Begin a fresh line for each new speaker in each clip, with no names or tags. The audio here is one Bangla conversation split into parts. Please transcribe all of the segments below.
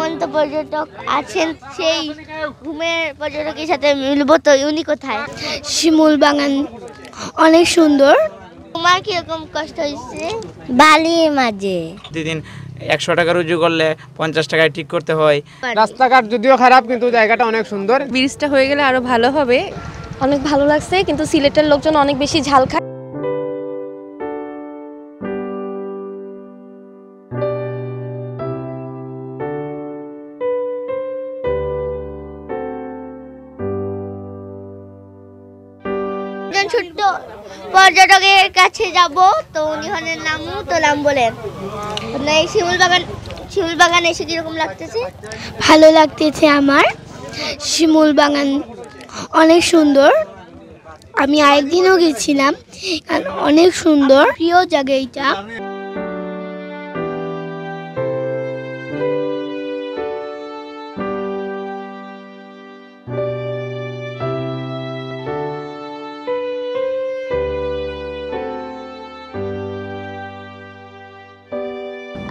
ঘুমন্ত পর্যটক আছেন, সেই ঘুমের পর্যটকের সাথে মিলবো। তো উনি কোথায়?
শিমুল বাগান অনেক সুন্দর।
তোমার কিরকম কষ্ট হয়েছে?
বালির মাঝে
প্রতিদিন 100 টাকা রুজু করলে 50 টাকায় ঠিক করতে হয়।
রাস্তাঘাট যদিও খারাপ কিন্তু জায়গাটা অনেক সুন্দর।
ব্রিজটা হয়ে গেলে আরো ভালো হবে।
অনেক ভালো লাগছে, কিন্তু সিলেটের লোকজন অনেক বেশি ঝাল খায়।
ছোট্ট পর্যটকের কাছে যাব, তো উনি হলেন নামু। তো নাম বলেন। এই শিমুল বাগান এসে কিরকম লাগতেছে?
ভালো লাগতেছে আমার। শিমুল বাগান অনেক সুন্দর। আমি আরেকদিনও গেছিলাম, অনেক সুন্দর, প্রিয় জায়গা এটা।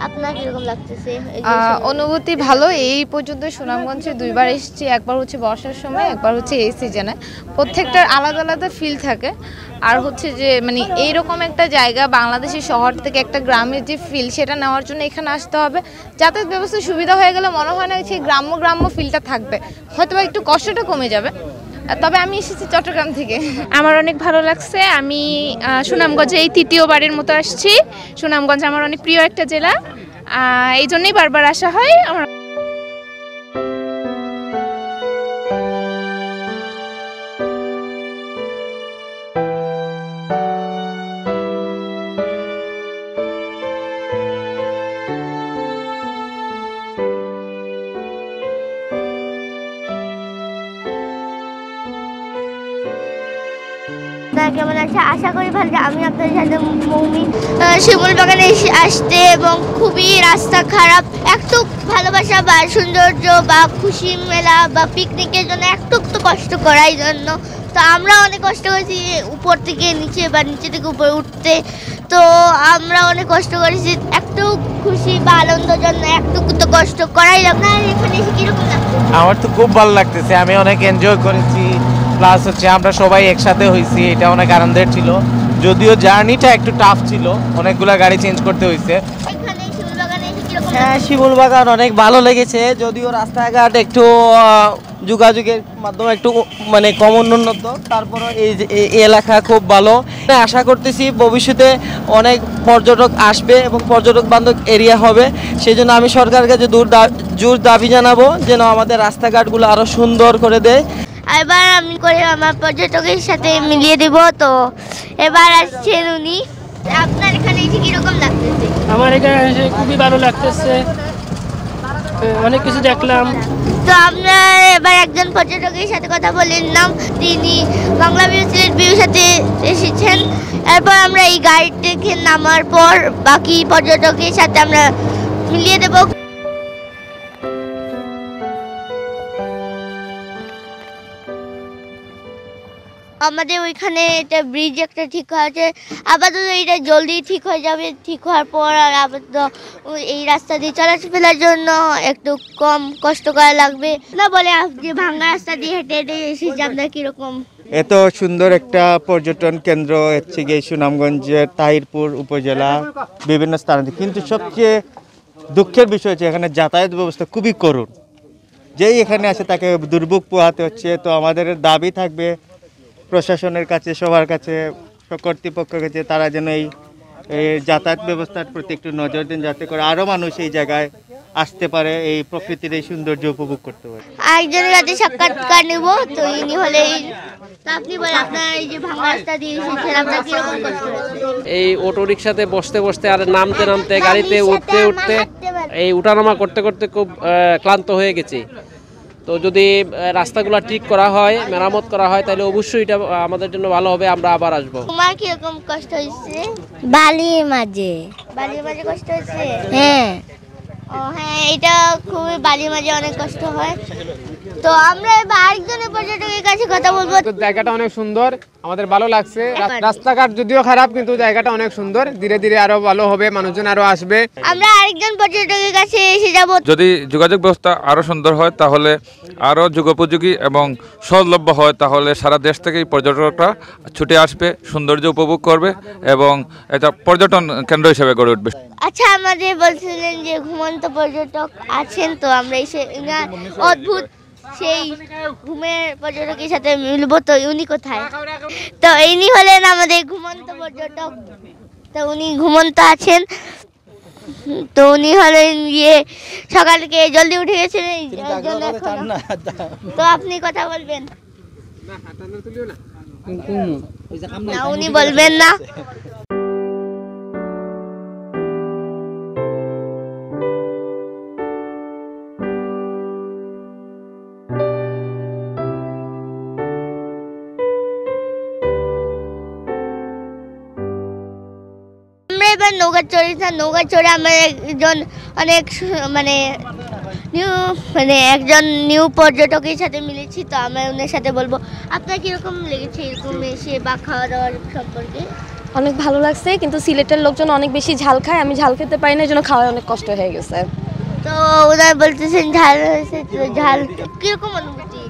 আপনার কিরকম লাগতেছে?
অনুভূতি ভালো। এই পর্যন্ত সুনামগঞ্জে 2বার এসেছি, একবার হচ্ছে বর্ষার সময়, একবার হচ্ছে এই সিজনে। প্রত্যেকটার আলাদা আলাদা ফিল থাকে। আর হচ্ছে যে মানে এইরকম একটা জায়গা, বাংলাদেশের শহর থেকে একটা গ্রামের যে ফিল, সেটা নেওয়ার জন্য এখানে আসতে হবে। যাতায়াত ব্যবস্থা সুবিধা হয়ে গেলে মনে হয় না সেই গ্রাম্য ফিলটা থাকবে, হয়তো একটু কষ্টটা কমে যাবে। তবে আমি এসেছি চট্টগ্রাম থেকে।
আমার অনেক ভালো লাগছে। আমি সুনামগঞ্জে এই 3য়বারের মতো আসছি। সুনামগঞ্জ আমার অনেক প্রিয় একটা জেলা, এই জন্যই বারবার আসা হয় আমার।
কেমন আছে? আশা করি ভালো। আমি আপনাদের সাথে মৌমি শিমুল বাগানে আসতে, এবং খুবই রাস্তা খারাপ, একটু ভালোবাসা বা সৌন্দর্য বা খুশি মেলা বা পিকনিকের জন্য একটু কষ্ট করার জন্য। তো আমরা অনেক কষ্ট করেছি উপর থেকে নিচে বা নিচে থেকে উপরে উঠতে। তো আমরা অনেক কষ্ট করেছি একটু খুশি বা আনন্দের জন্য, একটু তো কষ্ট করাই। আপনার এখানে এসে কিরকম লাগছে?
আমার তো খুব ভালো লাগতেছে, আমি অনেক এনজয় করেছি। প্লাস হচ্ছে আমরা সবাই একসাথে হয়েছি, এটা অনেক আনন্দের ছিল। যদিও জার্নিটা একটু টাফ ছিল, অনেকগুলা গাড়ি চেঞ্জ করতে হয়েছে।
এখানে শিমুল বাগানে এসে কিরকম?
হ্যাঁ, শিমুল বাগান অনেক ভালো লেগেছে। যদিও রাস্তাঘাট একটু যোগাযোগের মাধ্যমে একটু মানে কম উন্নত, তারপরে এই এলাকা খুব ভালো। আশা করতেছি ভবিষ্যতে অনেক পর্যটক আসবে এবং পর্যটক বান্ধব এরিয়া হবে। সেই জন্য আমি সরকারের কাছে জোর দাবি জানাবো যেন আমাদের রাস্তাঘাটগুলো আরও সুন্দর করে দেয়।
এবার আমি করে আমার পর্যটকের সাথে মিলিয়ে দেব। তো এবার আসছেন উনি। আপনার এখানে এসে কিরকম লাগতেছে?
আমার এখানে এসে খুবই ভালো লাগতেছে, অনেক কিছু দেখলাম।
তো আমরা এবার একজন পর্যটকের সাথে কথা বলেন নাম, তিনি বাংলা ভিউ সিলেট ভিউর সাথে এসেছেন। এরপর আমরা এই গাড়ি থেকে নামার পর বাকি পর্যটকের সাথে আমরা মিলিয়ে দেব। আমাদের ওইখানে এটা ব্রিজ একটা ঠিক হয়েছে, আপাতত এটা জলদি ঠিক হয়ে যাবে। ঠিক হওয়ার পর আর আপাতত এই রাস্তা দিয়ে চলাফেরার জন্য একটু কম কষ্ট করা লাগবে না বলে। যে ভাঙা রাস্তা দিয়ে হেঁটে হেঁটে এসেছি, আপনার কিরকম?
এত সুন্দর একটা পর্যটন কেন্দ্র হচ্ছে গিয়ে সুনামগঞ্জের তাহিরপুর উপজেলা বিভিন্ন স্থানে, কিন্তু সবচেয়ে দুঃখের বিষয় হচ্ছে এখানে যাতায়াত ব্যবস্থা খুবই করুণ। যেই এখানে আসে তাকে দুর্ভোগ পোহাতে হচ্ছে। তো আমাদের দাবি থাকবে প্রশাসনের কাছে, সবার কাছে, কর্তৃপক্ষের কাছে, তারা যেন এই যাতায়াত ব্যবস্থার প্রতি একটু নজর দেন, যাতে করে আরও মানুষ এই জায়গায় আসতে পারে, এই প্রকৃতির এই সৌন্দর্য উপভোগ করতে পারে।
আরেকজনের কাছে সাক্ষাৎকার নেব। তো ইনি হলে আপনি বলেন, আপনার এই যে ভাঙা রাস্তা দিয়ে এসেছেন, আপনার কিরকম কষ্ট হচ্ছে?
এই অটো রিক্সাতে বসতে বসতে আর নামতে নামতে, গাড়িতে উঠতে উঠতে, এই উঠানামা করতে করতে খুব ক্লান্ত হয়ে গেছি। তো যদি রাস্তাগুলো ঠিক করা হয়, মেরামত করা হয়, তাহলে অবশ্যই এটা আমাদের জন্য ভালো হবে, আমরা আবার আসবো।
তোমার কিরকম কষ্ট হয়েছে?
বালির মাঝে
কষ্ট হয়েছে?
হ্যাঁ।
ও হ্যাঁ, এটা খুবই বালির মাঝে অনেক কষ্ট হয়। তো আমরা এবার আরেকজনের পর্যটকের কাছে কথা বলবো।
তো জায়গাটা অনেক সুন্দর, আমাদের ভালো লাগছে। রাস্তাঘাট যদিও খারাপ কিন্তু জায়গাটা অনেক সুন্দর, ধীরে ধীরে আরো ভালো হবে, মানুষজন আরো আসবে।
আমরা আরেকজন পর্যটকের কাছে এসে যাব।
যদি যোগাযোগ ব্যবস্থা আরো সুন্দর হয় তাহলে আরো যুগোপযোগী এবং সহজলভ্য হয় তাহলে সারা দেশ থেকেই পর্যটকরা ছুটে আসবে, সৌন্দর্য উপভোগ করবে এবং এটা পর্যটন কেন্দ্র হিসেবে গড়ে উঠবে।
আচ্ছা, আমাদের বলছিলেন যে ঘুমন্ত পর্যটক আছেন, তো আমরা এসে অদ্ভুত সেই ঘুমের পর্যটকের সাথে মিলবো। তো উনি কোথায়? তো ইনি হলেন আমাদের ঘুমন্ত পর্যটক। তো উনি ঘুমন্ত আছেন। তো উনি হলেন সকালকে জলদি উঠে গেছেন এই জন্য এখনো। তো আপনি কথা বলবেন না? উনি বলবেন না। এবার নৌকা চড়ে আমরা একজন নিউ পর্যটকের সাথে মিলেছি। তো আমরা ওনার সাথে বলবো আপনার কিরকম লেগেছে এরকম এসে বা খাওয়া দাওয়ার সম্পর্কে?
অনেক ভালো লাগছে, কিন্তু সিলেটের লোকজন অনেক বেশি ঝাল খায়, আমি ঝাল খেতে পারি না, এই জন্য খাওয়ায় অনেক কষ্ট হয়ে গেছে।
তো ওনারা বলতেছেন ঝাল হয়েছে, তো ঝাল কিরকম অনুভূতি?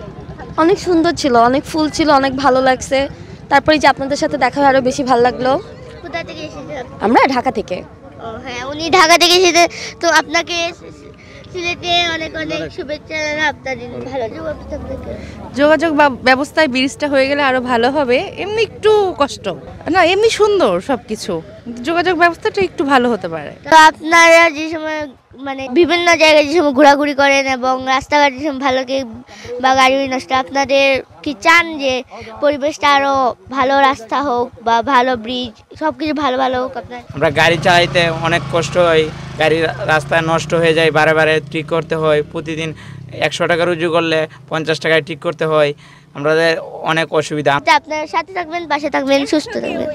অনেক সুন্দর ছিল, অনেক ফুল ছিল, অনেক ভালো লাগছে। তারপরে যে আপনাদের সাথে দেখা হয়ে আরো বেশি ভালো লাগলো।
কোথা থেকে এসেছেন?
আমরা ঢাকা থেকে।
ও হ্যাঁ, উনি ঢাকা থেকে এসেছে। তো আপনাকে সিলেটে অনেক অনেক শুভেচ্ছা। আপনার ভালো
যোগাযোগ ব্যবস্থায় ব্রিজটা হয়ে গেলে আরো ভালো হবে। এমনি একটু কষ্ট না, এমনি সুন্দর সবকিছু, যোগাযোগ ব্যবস্থাটা একটু ভালো হতে পারে।
তো আপনারা যে সময় বিভিন্ন জায়গায় যে সময় ঘোরাঘুরি করেন এবং রাস্তাঘাট যে সময় ভালো বা গাড়ি নষ্ট, আপনাদের কি চান যে পরিবেশটা আরো ভালো, রাস্তা হোক বা ভালো ব্রিজ, সবকিছু ভালো ভালো হোক?
আমরা গাড়ি চালাইতে অনেক কষ্ট হয়, গাড়ি রাস্তায় নষ্ট হয়ে যায়, বারে বারে ঠিক করতে হয়। প্রতিদিন 100 টাকা রুজু করলে 50 টাকায় ঠিক করতে হয়, আমাদের অনেক অসুবিধা।
আপনার সাথে থাকবেন, পাশে থাকবেন, সুস্থ থাকবেন।